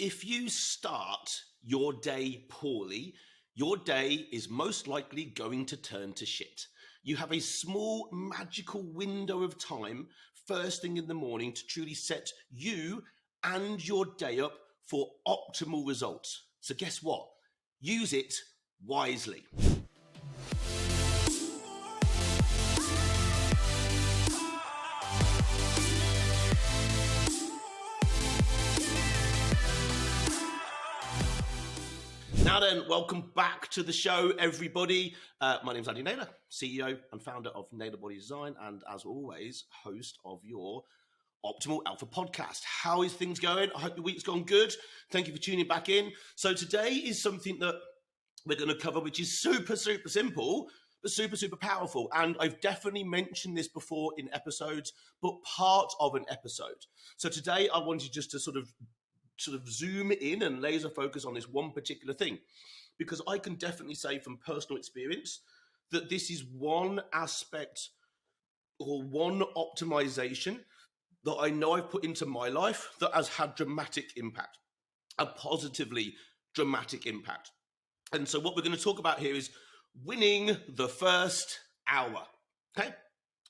if you start your day poorly, your day is most likely going to turn to shit. You have a small magical window of time first thing in the morning to truly set you and your day up for optimal results. So guess what? Use it wisely. Now then, welcome back to the show, everybody. My name's Andy Naylor, CEO and founder of Naylor Body Design, and as always, host of your Optimal Alpha podcast. How is things going? I hope your week's gone good. Thank you for tuning back in. So today is something that we're going to cover, which is super simple, but super powerful. And I've definitely mentioned this before in episodes, but part of an episode. So today I wanted just to sort of zoom in and laser focus on this one particular thing, because I can definitely say from personal experience that this is one aspect or one optimization that I know I've put into my life that has had dramatic impact, a positively dramatic impact. And so what we're going to talk about here is winning the first hour. Okay?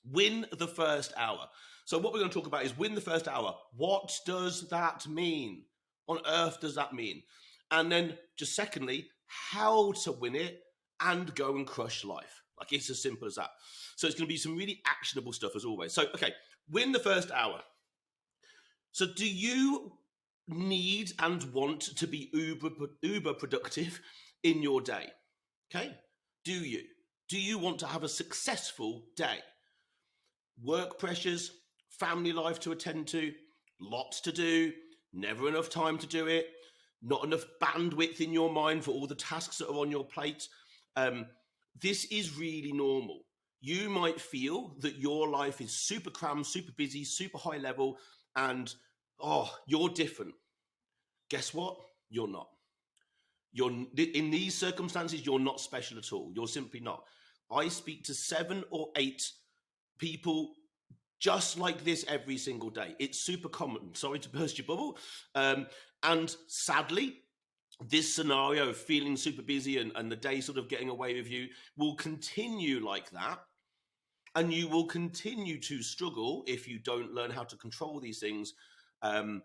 Win the first hour. So what we're going to talk about is win the first hour. What does that mean? On earth does that mean? And then just secondly, how to win it and go and crush life. Like, it's as simple as that. So it's going to be some really actionable stuff as always. So, okay, win the first hour. So do you need and want to be uber productive in your day? Okay. Do you? Do you want to have a successful day? Work pressures, family life to attend to, lots to do, never enough time to do it, not enough bandwidth in your mind for all the tasks that are on your plate. This is really normal. You might feel that your life is super crammed, super busy, super high level, and you're different. Guess what? You're not. In these circumstances, you're not special at all. You're simply not. I speak to 7 or 8 people just like this every single day. It's super common. Sorry to burst your bubble. And sadly, this scenario of feeling super busy and the day sort of getting away with you will continue like that. And you will continue to struggle if you don't learn how to control these things. And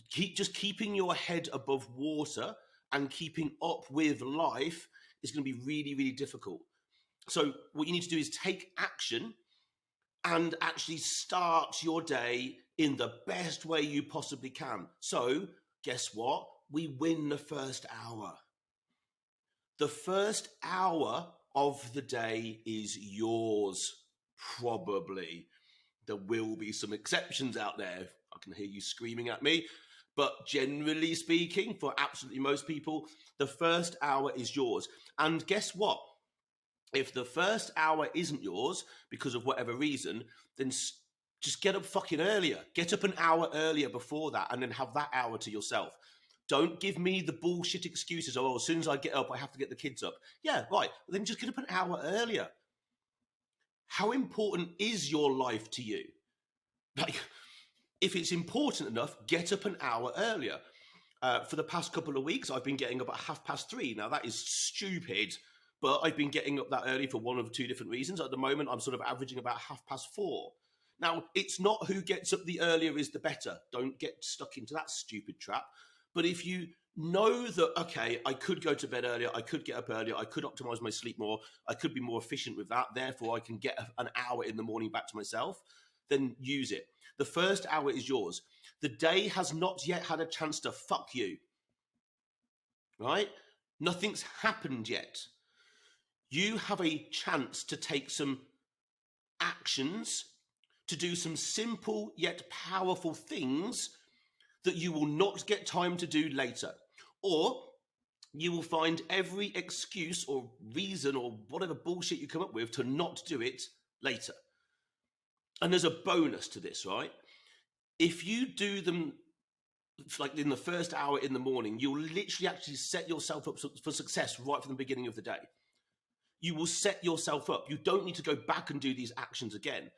keeping your head above water and keeping up with life is going to be really difficult. So what you need to do is take action and actually start your day in the best way you possibly can. So guess what? We win the first hour. The first hour of the day is yours, probably. There will be some exceptions out there. I can hear you screaming at me. But generally speaking, for absolutely most people, the first hour is yours. And guess what? If the first hour isn't yours because of whatever reason, then just get up fucking earlier. Get up an hour earlier before that and then have that hour to yourself. Don't give me the bullshit excuses. Oh, as soon as I get up, I have to get the kids up. Yeah, right. Then just get up an hour earlier. How important is your life to you? Like, if it's important enough, get up an hour earlier. For the past couple of weeks, I've been getting up at 3:30. Now, that is stupid. But I've been getting up that early for one of 2 different reasons. At the moment, I'm sort of averaging about 4:30. Now, it's not who gets up the earlier is the better. Don't get stuck into that stupid trap. But if you know that, okay, I could go to bed earlier, I could get up earlier, I could optimize my sleep more, I could be more efficient with that, therefore I can get an hour in the morning back to myself, then use it. The first hour is yours. The day has not yet had a chance to fuck you. Right? Nothing's happened yet. You have a chance to take some actions, to do some simple yet powerful things that you will not get time to do later. Or you will find every excuse or reason or whatever bullshit you come up with to not do it later. And there's a bonus to this, right? If you do them like in the first hour in the morning, you'll literally actually set yourself up for success right from the beginning of the day. You will set yourself up. You don't need to go back and do these actions again.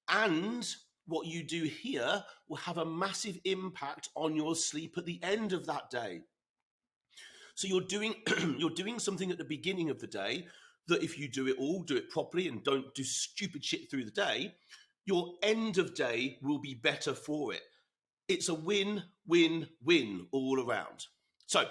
And what you do here will have a massive impact on your sleep at the end of that day. So you're doing you're doing something at the beginning of the day that if you do it properly and don't do stupid shit through the day, your end of day will be better for it. It's a win, win, win all around. So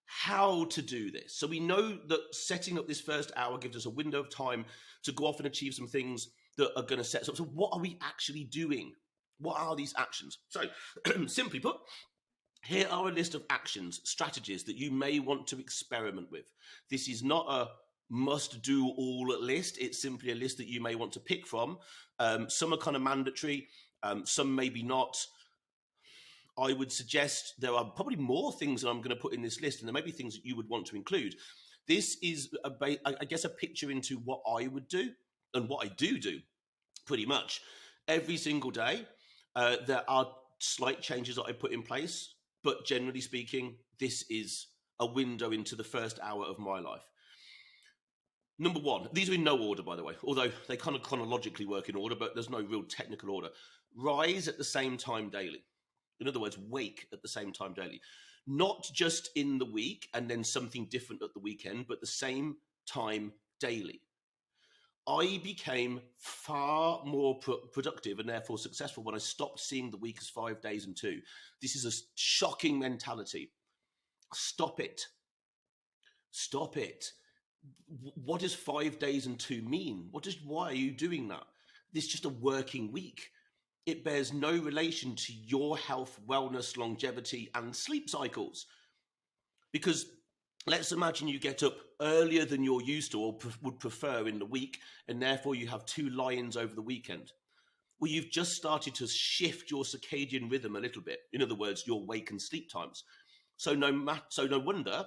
how to do this. So we know that setting up this first hour gives us a window of time to go off and achieve some things that are going to set us up. So what are we actually doing? What are these actions? So simply put, here are a list of actions, strategies that you may want to experiment with. This is not a must-do all list. It's simply a list that you may want to pick from. Some are kind of mandatory. Some maybe not. I would suggest there are probably more things that I'm going to put in this list, and there may be things that you would want to include. This is, I guess, a picture into what I would do and what I do pretty much every single day. There are slight changes that I put in place, but generally speaking, this is a window into the first hour of my life. Number one, these are in no order, by the way, although they kind of chronologically work in order, but there's no real technical order. Rise at the same time daily. In other words, wake at the same time daily. Not just in the week and then something different at the weekend, but the same time daily. I became far more productive and therefore successful when I stopped seeing the week as 5 days and 2. This is a shocking mentality. Stop it. Stop it. What does 5 days and 2 mean? Why are you doing that? This is just a working week. It bears no relation to your health, wellness, longevity, and sleep cycles. Because let's imagine you get up earlier than you're used to or would prefer in the week, and therefore you have 2 lie-ins over the weekend. Well, you've just started to shift your circadian rhythm a little bit. In other words, your wake and sleep times. So no wonder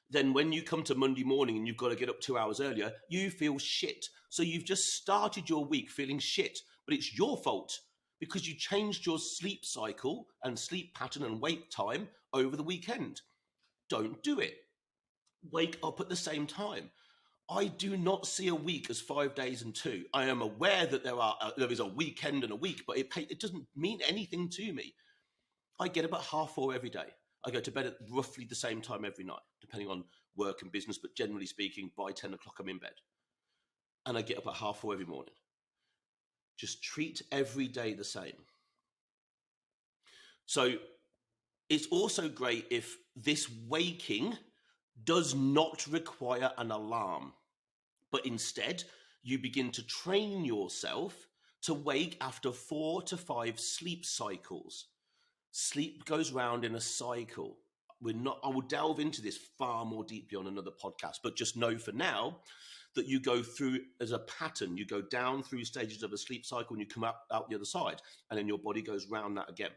then when you come to Monday morning and you've got to get up 2 hours earlier, you feel shit. So you've just started your week feeling shit, but it's your fault because you changed your sleep cycle and sleep pattern and wake time over the weekend. Don't do it. Wake up at the same time. I do not see a week as 5 days and 2. I am aware that there is a weekend and a week, but it doesn't mean anything to me. I get up at 4:30 every day. I go to bed at roughly the same time every night, depending on work and business, but generally speaking, by 10 o'clock I'm in bed. And I get up at 4:30 every morning. Just treat every day the same. So it's also great if this waking does not require an alarm, but instead you begin to train yourself to wake after 4 to 5 sleep cycles. Sleep goes round in a cycle. I will delve into this far more deeply on another podcast, but just know for now that you go through as a pattern. You go down through stages of a sleep cycle and you come out the other side, and then your body goes round that again.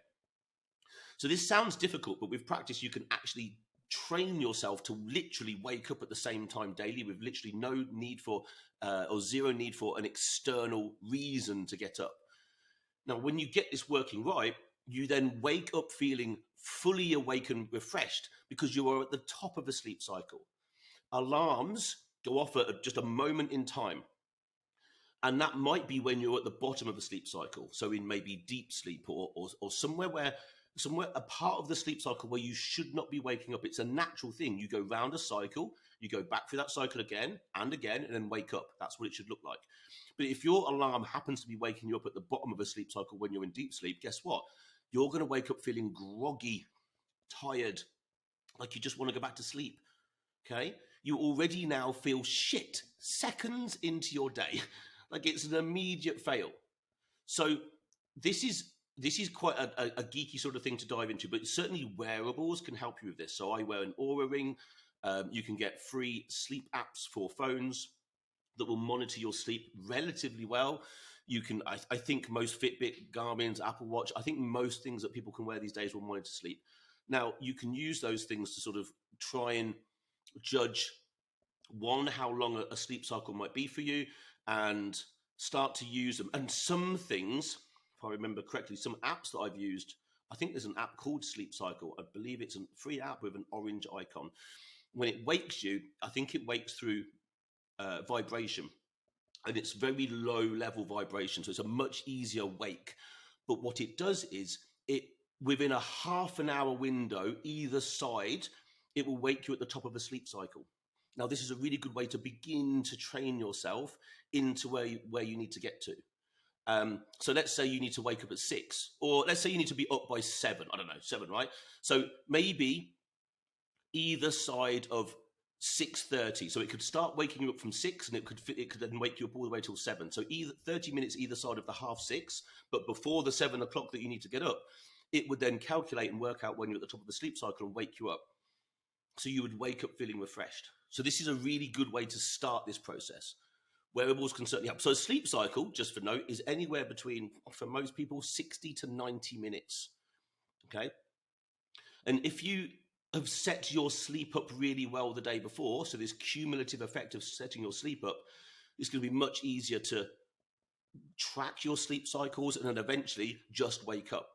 So this sounds difficult, but with practice, you can actually train yourself to literally wake up at the same time daily with literally no need for or zero need for an external reason to get up. Now, when you get this working right, you then wake up feeling fully awake and refreshed because you are at the top of a sleep cycle. Alarms go off at just a moment in time. And that might be when you're at the bottom of the sleep cycle. So in maybe deep sleep or somewhere a part of the sleep cycle where you should not be waking up. It's a natural thing. You go round a cycle, you go back through that cycle again, and then wake up. That's what it should look like. But if your alarm happens to be waking you up at the bottom of a sleep cycle when you're in deep sleep, guess what? You're going to wake up feeling groggy, tired, like you just want to go back to sleep, okay? You already now feel shit seconds into your day, like it's an immediate fail. So this is quite a geeky sort of thing to dive into, but certainly wearables can help you with this. So I wear an Oura Ring. You can get free sleep apps for phones that will monitor your sleep relatively well. You can, I think most Fitbit, Garmin's, Apple Watch, I think most things that people can wear these days will monitor sleep. Now, you can use those things to sort of try and judge, one, how long a sleep cycle might be for you and start to use them. And some things, if I remember correctly, some apps that I've used, I think there's an app called Sleep Cycle. I believe it's a free app with an orange icon. When it wakes you, I think it wakes through vibration. and it's very low level vibration. So it's a much easier wake. But what it does is it, within a half an hour window, either side, it will wake you at the top of a sleep cycle. Now, this is a really good way to begin to train yourself into where you need to get to. So let's say you need to wake up at 6, or let's say you need to be up by 7. I don't know, 7, right? So maybe either side of 6:30. So it could start waking you up from 6, and it could then wake you up all the way till 7. So either 30 minutes either side of the 6:30, but before the 7 o'clock that you need to get up, it would then calculate and work out when you're at the top of the sleep cycle and wake you up. So you would wake up feeling refreshed. So this is a really good way to start this process. Wearables can certainly help. So a sleep cycle, just for note, is anywhere between, for most people, 60 to 90 minutes. Okay. And if you have set your sleep up really well the day before, so this cumulative effect of setting your sleep up, it's going to be much easier to track your sleep cycles and then eventually just wake up.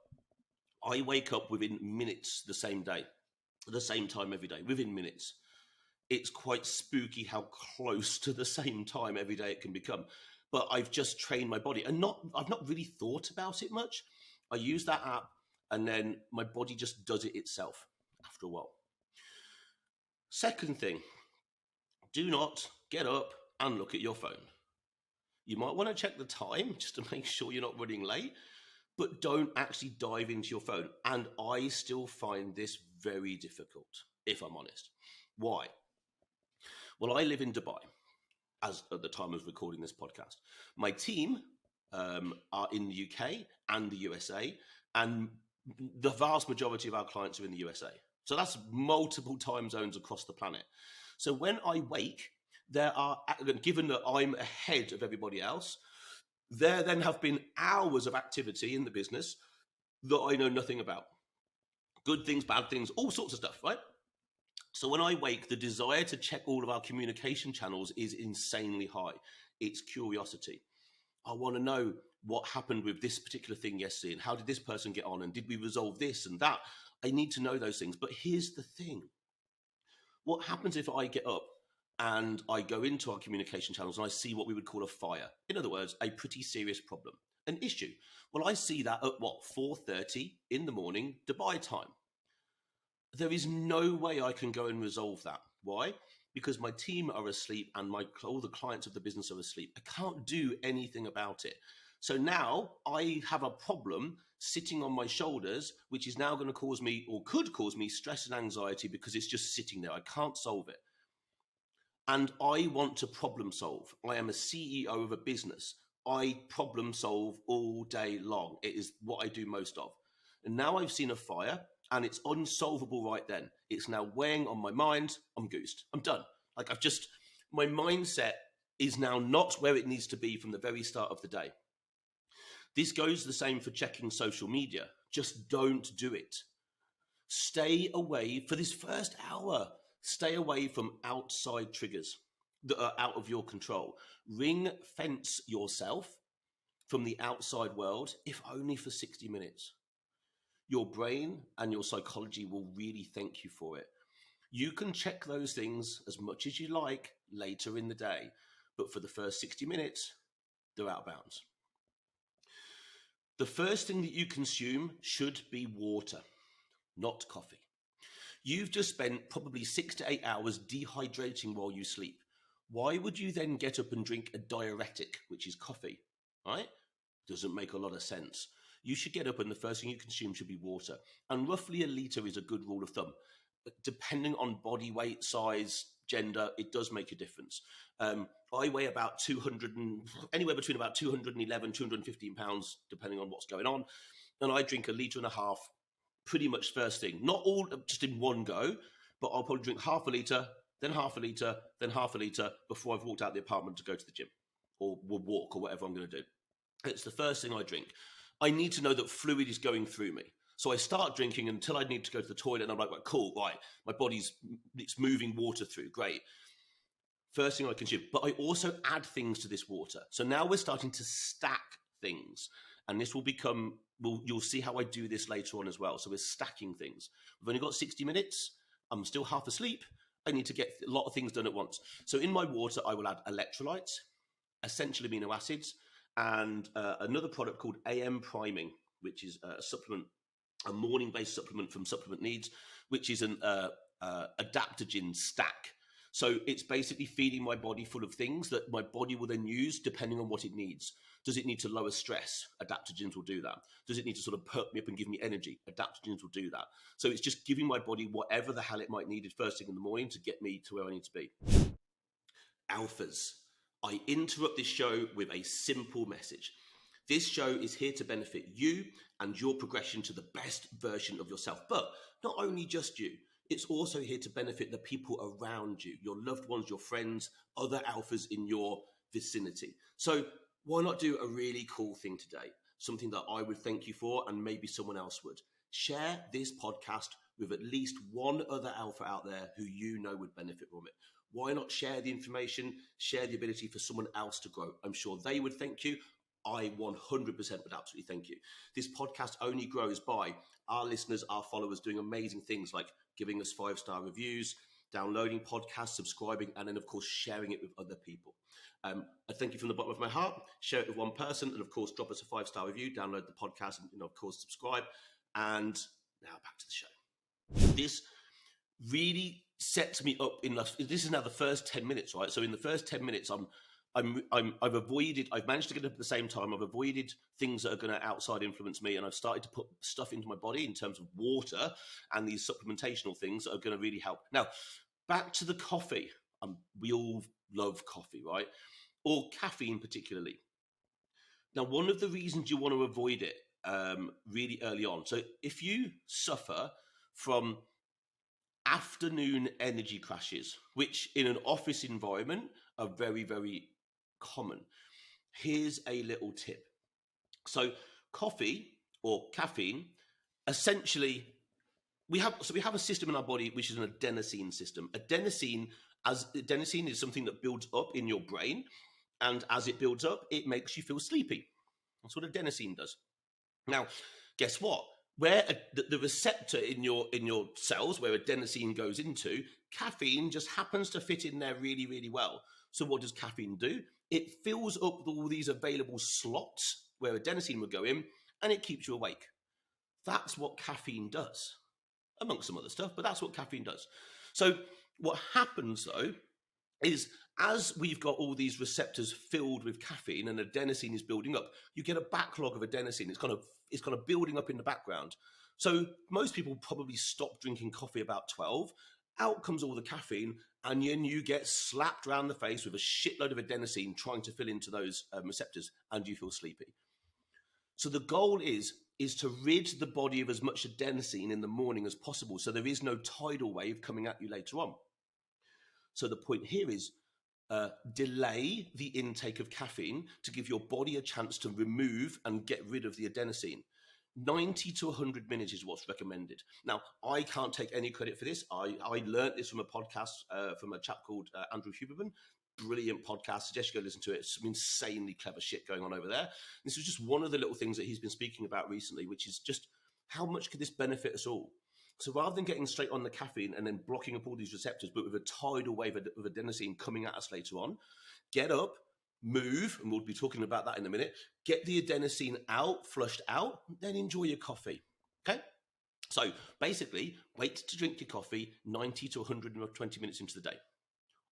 I wake up within minutes the same day, at the same time every day, within minutes. It's quite spooky how close to the same time every day it can become. But I've just trained my body, and I've not really thought about it much. I use that app, and then my body just does it itself after a while. Second thing, do not get up and look at your phone. You might want to check the time just to make sure you're not running late, but don't actually dive into your phone. And I still find this very difficult, if I'm honest. Why? Well, I live in Dubai, as at the time of recording this podcast. My team are in the UK and the USA, and the vast majority of our clients are in the USA. So that's multiple time zones across the planet. So when I wake, given that I'm ahead of everybody else, there then have been hours of activity in the business that I know nothing about. Good things, bad things, all sorts of stuff, right? So when I wake, the desire to check all of our communication channels is insanely high. It's curiosity. I want to know what happened with this particular thing yesterday, and how did this person get on, and did we resolve this and that? I need to know those things. But here's the thing. What happens if I get up and I go into our communication channels and I see what we would call a fire? In other words, a pretty serious problem, an issue. Well, I see that at 4:30 in the morning, Dubai time. There is no way I can go and resolve that. Why? Because my team are asleep and all the clients of the business are asleep. I can't do anything about it. So now I have a problem sitting on my shoulders, which is now going to cause me, or could cause me, stress and anxiety because it's just sitting there. I can't solve it. And I want to problem solve. I am a CEO of a business. I problem solve all day long. It is what I do most of. And now I've seen a fire, and it's unsolvable right then. It's now weighing on my mind. I'm goosed. I'm done. My mindset is now not where it needs to be from the very start of the day. This goes the same for checking social media. Just don't do it. Stay away for this first hour. Stay away from outside triggers that are out of your control. Ring fence yourself from the outside world, if only for 60 minutes. Your brain and your psychology will really thank you for it. You can check those things as much as you like later in the day, but for the first 60 minutes, they're out of bounds. The first thing that you consume should be water, not coffee. You've just spent probably 6 to 8 hours dehydrating while you sleep. Why would you then get up and drink a diuretic, which is coffee, right? Doesn't make a lot of sense. You should get up and the first thing you consume should be water. And roughly a litre is a good rule of thumb. But depending on body weight, size, gender, it does make a difference. I weigh about anywhere between about 211, 215 pounds, depending on what's going on. And I drink 1.5 litres pretty much first thing. Not all just in one go, but I'll probably drink half a litre, then half a litre, then half a litre before I've walked out the apartment to go to the gym or walk or whatever I'm going to do. It's the first thing I drink. I need to know that fluid is going through me. So I start drinking until I need to go to the toilet, and I'm like, cool, right, my it's moving water through, great. First thing I consume. But I also add things to this water. So now we're starting to stack things. And this will become, you'll see how I do this later on as well. So we're stacking things. We've only got 60 minutes. I'm still half asleep. I need to get a lot of things done at once. So in my water, I will add electrolytes, essential amino acids, and another product called AM Priming, which is a supplement, a morning-based supplement from Supplement Needs, which is an adaptogen stack. So it's basically feeding my body full of things that my body will then use depending on what it needs. Does it need to lower stress? Adaptogens will do that. Does it need to sort of perk me up and give me energy? Adaptogens will do that. So it's just giving my body whatever the hell it might need first thing in the morning to get me to where I need to be. Alphas. I interrupt this show with a simple message. This show is here to benefit you and your progression to the best version of yourself. But not only just you, it's also here to benefit the people around you, your loved ones, your friends, other alphas in your vicinity. So why not do a really cool thing today? Something that I would thank you for, and maybe someone else would. Share this podcast with at least one other alpha out there who you know would benefit from it. Why not share the information, share the ability for someone else to grow? I'm sure they would thank you. I 100% would absolutely thank you. This podcast only grows by our listeners, our followers doing amazing things like giving us 5-star reviews, downloading podcasts, subscribing, and then, of course, sharing it with other people. I thank you from the bottom of my heart. Share it with one person, and, of course, drop us a 5-star review, download the podcast, and, of course, subscribe. And now back to the show. This really sets me up this is now the first 10 minutes, right? So in the first 10 minutes, I've managed to get up at the same time. I've avoided things that are going to outside influence me, and I've started to put stuff into my body in terms of water and these supplementational things that are going to really help. Now, back to the coffee. We all love coffee, right? Or caffeine particularly. Now, one of the reasons you want to avoid it really early on. So if you suffer from afternoon energy crashes, which in an office environment are very, very common, here's a little tip. So coffee or caffeine, essentially, we have a system in our body which is an adenosine system. Adenosine is something that builds up in your brain, and as it builds up, it makes you feel sleepy. That's what adenosine does. Now, guess what? Where the receptor in your cells, where adenosine goes into, caffeine just happens to fit in there really, really well. So what does caffeine do? It fills up all these available slots where adenosine would go in, and it keeps you awake. That's what caffeine does, amongst some other stuff, but that's what caffeine does. So what happens, though, is as we've got all these receptors filled with caffeine and adenosine is building up, you get a backlog of adenosine. It's kind of building up in the background. So most people probably stop drinking coffee about 12. Out comes all the caffeine, and then you get slapped around the face with a shitload of adenosine trying to fill into those receptors, and you feel sleepy. So the goal is to rid the body of as much adenosine in the morning as possible, so there is no tidal wave coming at you later on. So the point here is delay the intake of caffeine to give your body a chance to remove and get rid of the adenosine. 90 to 100 minutes is what's recommended. Now, I can't take any credit for this. I learned this from a podcast from a chap called Andrew Huberman. Brilliant podcast. Suggest you go listen to it. Some insanely clever shit going on over there. This was just one of the little things that he's been speaking about recently, which is just how much could this benefit us all? So rather than getting straight on the caffeine and then blocking up all these receptors, but with a tidal wave of adenosine coming at us later on, get up, move, and we'll be talking about that in a minute, get the adenosine out, flushed out, then enjoy your coffee, okay? So basically, wait to drink your coffee 90 to 120 minutes into the day,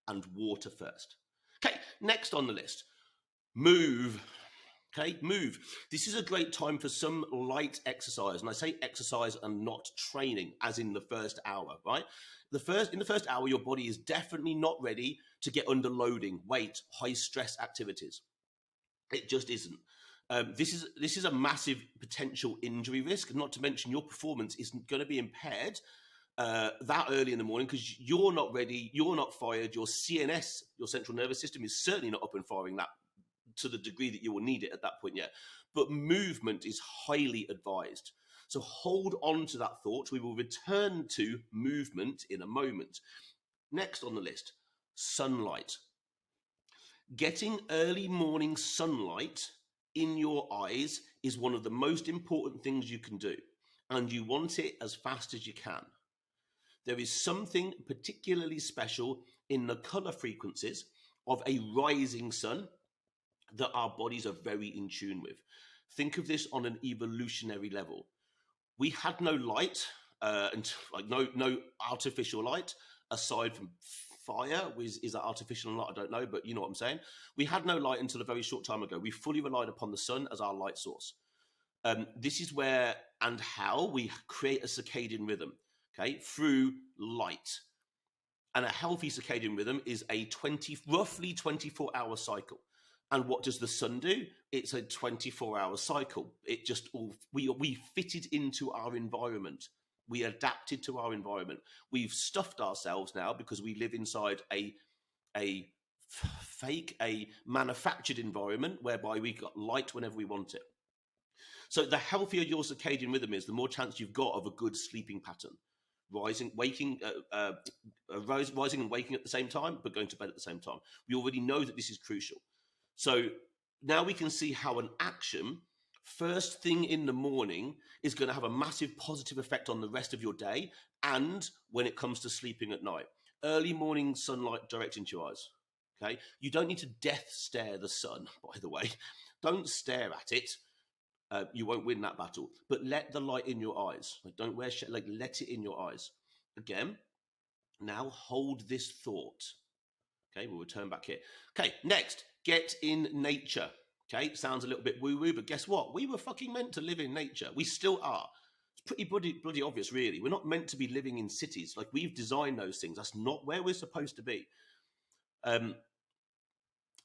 and water first. Okay, next on the list, move. Okay, move. This is a great time for some light exercise. And I say exercise and not training, as in the first hour, right? In the first hour, your body is definitely not ready to get under loading, weight, high stress activities. It just isn't. This is a massive potential injury risk, not to mention your performance is going to be impaired that early in the morning because you're not ready, you're not fired, your CNS, your central nervous system, is certainly not up and firing that to the degree that you will need it at that point yet. But movement is highly advised. So hold on to that thought. We will return to movement in a moment. Next on the list, sunlight. Getting early morning sunlight in your eyes is one of the most important things you can do, and you want it as fast as you can. There is something particularly special in the color frequencies of a rising sun that our bodies are very in tune with. Think of this on an evolutionary level. We had no light, and like no artificial light aside from fire. Is that artificial or not? I don't know, but you know what I'm saying. We had no light until a very short time ago. We fully relied upon the sun as our light source. This is where and how we create a circadian rhythm, okay, through light. And a healthy circadian rhythm is a roughly 24-hour cycle. And what does the sun do? It's a 24-hour cycle. It just we fitted into our environment. We adapted to our environment. We've stuffed ourselves now because we live inside a manufactured environment whereby we got light whenever we want it. So the healthier your circadian rhythm is, the more chance you've got of a good sleeping pattern. Rising and waking at the same time, but going to bed at the same time. We already know that this is crucial. So now we can see how an action first thing in the morning is going to have a massive positive effect on the rest of your day, and when it comes to sleeping at night. Early morning sunlight direct into your eyes. Okay, you don't need to death stare the sun, by the way. Don't stare at it. You won't win that battle. But let the light in your eyes. Like, don't wear shit. Like, let it in your eyes. Again, now hold this thought. Okay, we'll return back here. Okay, next, get in nature. Okay, sounds a little bit woo-woo, but guess what? We were fucking meant to live in nature. We still are. It's pretty bloody obvious, really. We're not meant to be living in cities. Like, we've designed those things. That's not where we're supposed to be.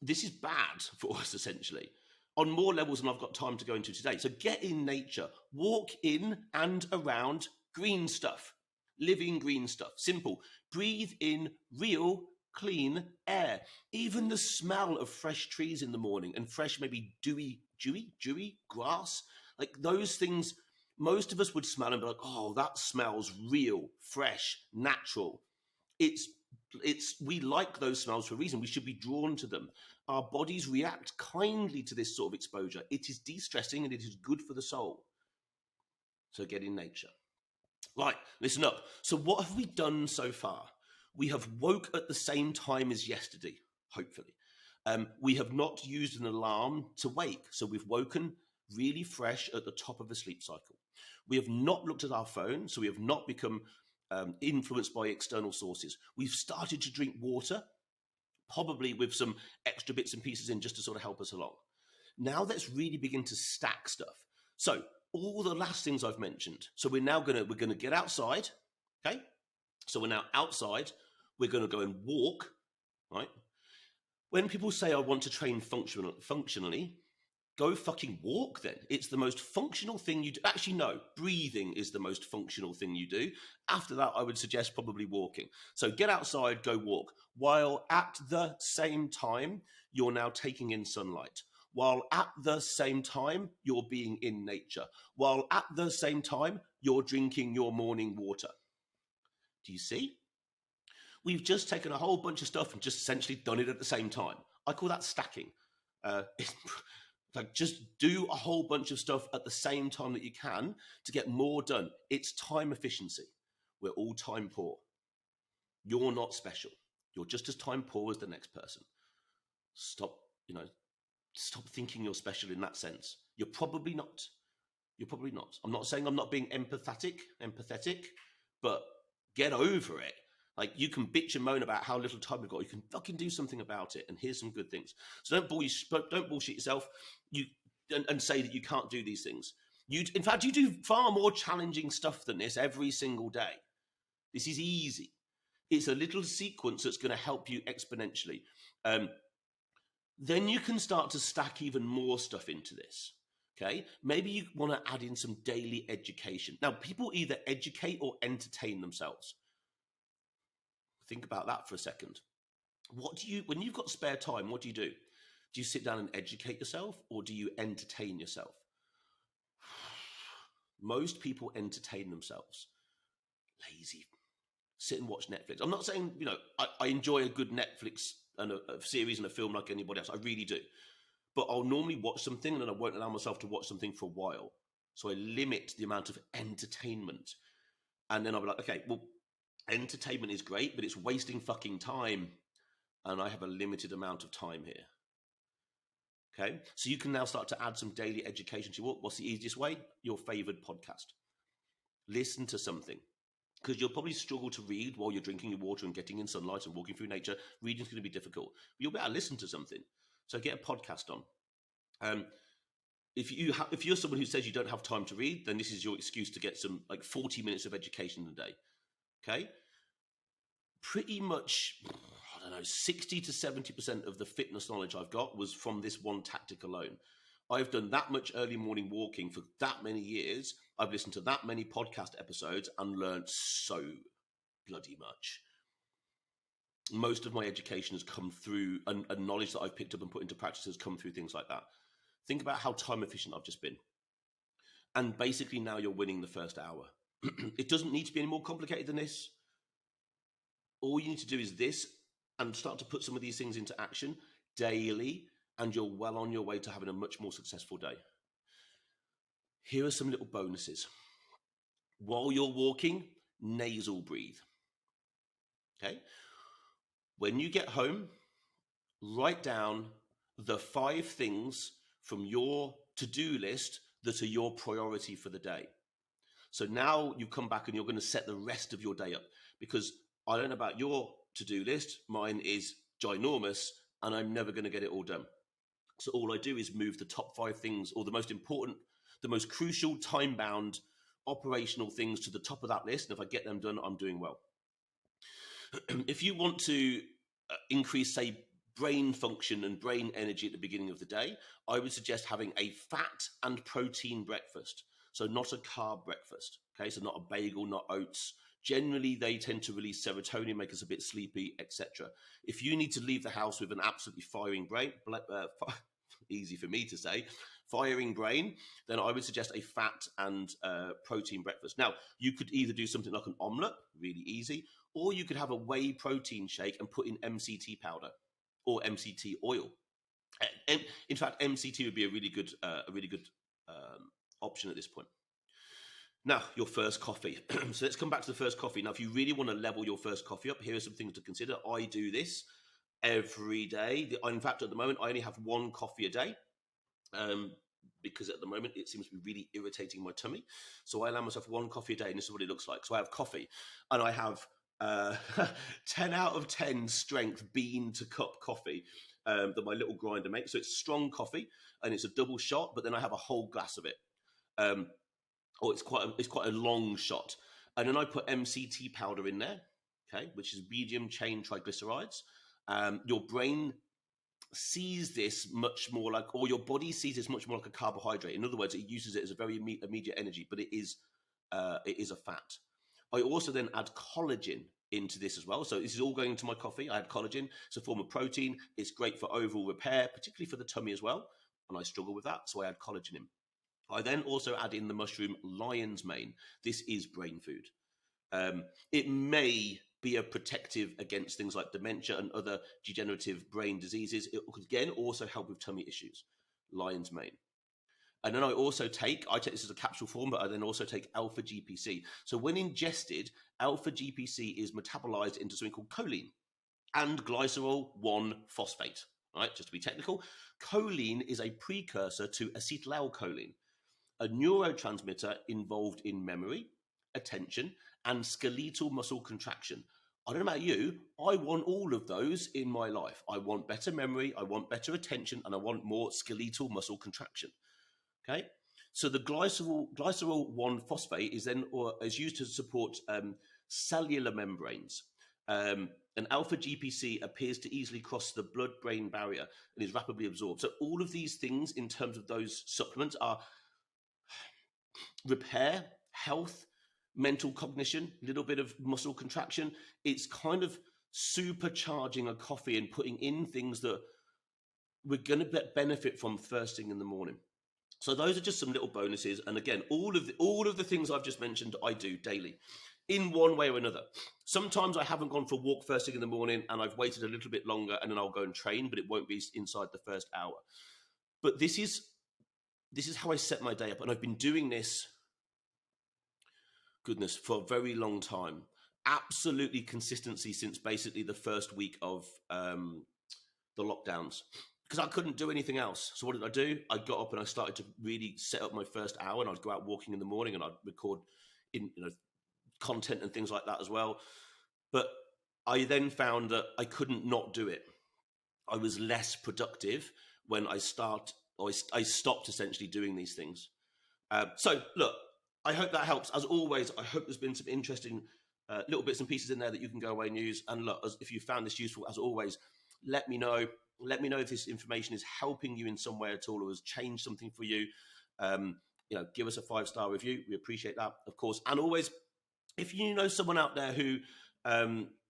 This is bad for us, essentially, on more levels than I've got time to go into today. So get in nature. Walk in and around green stuff. Living green stuff. Simple. Breathe in real, clean air. Even the smell of fresh trees in the morning and fresh, maybe dewy grass. Like those things, most of us would smell and be like, oh, that smells real, fresh, natural. We like those smells for a reason. We should be drawn to them. Our bodies react kindly to this sort of exposure. It is de-stressing and it is good for the soul. So get in nature. Right, listen up. So what have we done so far? We have woke at the same time as yesterday, hopefully. We have not used an alarm to wake. So we've woken really fresh at the top of the sleep cycle. We have not looked at our phone, so we have not become influenced by external sources. We've started to drink water, probably with some extra bits and pieces in just to sort of help us along. Now let's really begin to stack stuff. So all the last things I've mentioned. So we're going to get outside. Okay. So we're now outside. We're going to go and walk. Right. When people say I want to train functionally, go fucking walk then. It's the most functional thing you do. Actually, no, breathing is the most functional thing you do. After that, I would suggest probably walking. So get outside, go walk. While at the same time, you're now taking in sunlight. While at the same time, you're being in nature. While at the same time, you're drinking your morning water. Do you see? We've just taken a whole bunch of stuff and just essentially done it at the same time. I call that stacking. Like just do a whole bunch of stuff at the same time that you can to get more done. It's time efficiency. We're all time poor. You're not special. You're just as time poor as the next person. Stop thinking you're special in that sense. You're probably not. You're probably not. I'm not saying I'm not being empathetic, but get over it. Like you can bitch and moan about how little time we've got. You can fucking do something about it. And here's some good things. So don't bullshit yourself. And say that you can't do these things. In fact, you do far more challenging stuff than this every single day. This is easy. It's a little sequence that's going to help you exponentially. Then you can start to stack even more stuff into this. Okay, maybe you want to add in some daily education. Now, people either educate or entertain themselves. Think about that for a second. When you've got spare time, what do? Do you sit down and educate yourself or do you entertain yourself? Most people entertain themselves. Lazy. Sit and watch Netflix. I'm not saying, I enjoy a good Netflix and a series and a film like anybody else. I really do. But I'll normally watch something and then I won't allow myself to watch something for a while. So I limit the amount of entertainment. And then I'll be like, okay, well, entertainment is great, but it's wasting fucking time. And I have a limited amount of time here. Okay, so you can now start to add some daily education to what's the easiest way? Your favored podcast. Listen to something, because you'll probably struggle to read while you're drinking your water and getting in sunlight and walking through nature. Reading's going to be difficult. But you'll be able to listen to something. So get a podcast on. If you're someone who says you don't have time to read, then this is your excuse to get some 40 minutes of education a day. Okay, pretty much, I don't know, 60 to 70% of the fitness knowledge I've got was from this one tactic alone. I've done that much early morning walking for that many years. I've listened to that many podcast episodes and learned so bloody much. Most of my education has come through, and knowledge that I've picked up and put into practice has come through things like that. Think about how time efficient I've just been. And basically now you're winning the first hour. It doesn't need to be any more complicated than this. All you need to do is this and start to put some of these things into action daily, and you're well on your way to having a much more successful day. Here are some little bonuses. While you're walking, nasal breathe. Okay? When you get home, write down the 5 things from your to-do list that are your priority for the day. So now you come back and you're going to set the rest of your day up, because I don't know about your to-do list. Mine is ginormous and I'm never going to get it all done. So all I do is move the top 5 things, or the most important, the most crucial, time-bound, operational things to the top of that list. And if I get them done, I'm doing well. If you want to increase, say, brain function and brain energy at the beginning of the day, I would suggest having a fat and protein breakfast. So not a carb breakfast. Okay, so not a bagel, not oats. Generally, they tend to release serotonin, make us a bit sleepy, etc. If you need to leave the house with an absolutely firing brain, easy for me to say, firing brain, then I would suggest a fat and protein breakfast. Now, you could either do something like an omelette, really easy, or you could have a whey protein shake and put in MCT powder or MCT oil. In fact, MCT would be a really good option at this point. Now, your first coffee. So let's come back to the first coffee. Now, if you really want to level your first coffee up, here are some things to consider. I do this every day. In fact, at the moment, I only have 1 coffee a day because at the moment it seems to be really irritating my tummy. So I allow myself 1 coffee a day, and this is what it looks like. So I have coffee, and I have 10 out of 10 strength bean to cup coffee that my little grinder makes. So it's strong coffee, and it's a double shot, but then I have a whole glass of it. It's quite a long shot. And then I put MCT powder in there, okay, which is medium chain triglycerides. Your brain sees this much more like, or your body sees this much more like a carbohydrate. In other words, it uses it as a very immediate energy, but it is a fat. I also then add collagen into this as well. So this is all going into my coffee. I add collagen. It's a form of protein. It's great for overall repair, particularly for the tummy as well. And I struggle with that, so I add collagen in. I then also add in the mushroom lion's mane. This is brain food. It may be a protective against things like dementia and other degenerative brain diseases. It could, again, also help with tummy issues. Lion's mane. And then I take this as a capsule form, but I then also take alpha GPC. So when ingested, alpha GPC is metabolized into something called choline and glycerol 1-phosphate. Right, just to be technical, choline is a precursor to acetylcholine, a neurotransmitter involved in memory, attention, and skeletal muscle contraction. I don't know about you, I want all of those in my life. I want better memory, I want better attention, and I want more skeletal muscle contraction. Okay, so the glycerol 1-phosphate is then is used to support cellular membranes. And alpha GPC appears to easily cross the blood-brain barrier and is rapidly absorbed. So all of these things in terms of those supplements are repair, health, mental cognition, a little bit of muscle contraction. It's kind of supercharging a coffee and putting in things that we're going to benefit from first thing in the morning. So those are just some little bonuses. And again, all of the things I've just mentioned, I do daily in one way or another. Sometimes I haven't gone for a walk first thing in the morning and I've waited a little bit longer and then I'll go and train, but it won't be inside the first hour. But this is how I set my day up. And I've been doing this, goodness, for a very long time. Absolutely consistency since basically the first week of the lockdowns. because I couldn't do anything else. So what did I do? I got up and I started to really set up my first hour, and I'd go out walking in the morning and I'd record in content and things like that as well. But I then found that I couldn't not do it. I was less productive when I stopped essentially doing these things. So look, I hope that helps. As always, I hope there's been some interesting little bits and pieces in there that you can go away and use. And look, if you found this useful, as always, let me know. Let me know if this information is helping you in some way at all or has changed something for you. Give us a 5-star review. We appreciate that, of course. And always, if you know someone out there who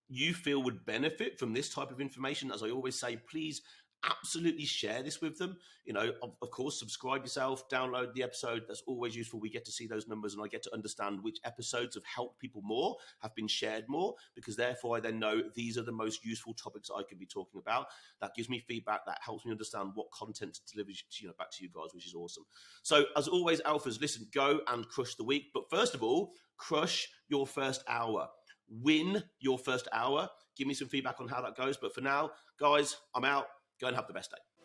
you feel would benefit from this type of information, as I always say, please absolutely share this with them. Of course, subscribe yourself, download the episode. That's always useful. We get to see those numbers and I get to understand which episodes have helped people more, have been shared more, because therefore I then know these are the most useful topics I could be talking about. That gives me feedback. That helps me understand what content to deliver back to you guys, which is awesome. So as always, alphas, listen, go and crush the week. But first of all, crush your first hour. Win your first hour. Give me some feedback on how that goes. But for now, guys, I'm out. Go and have the best day.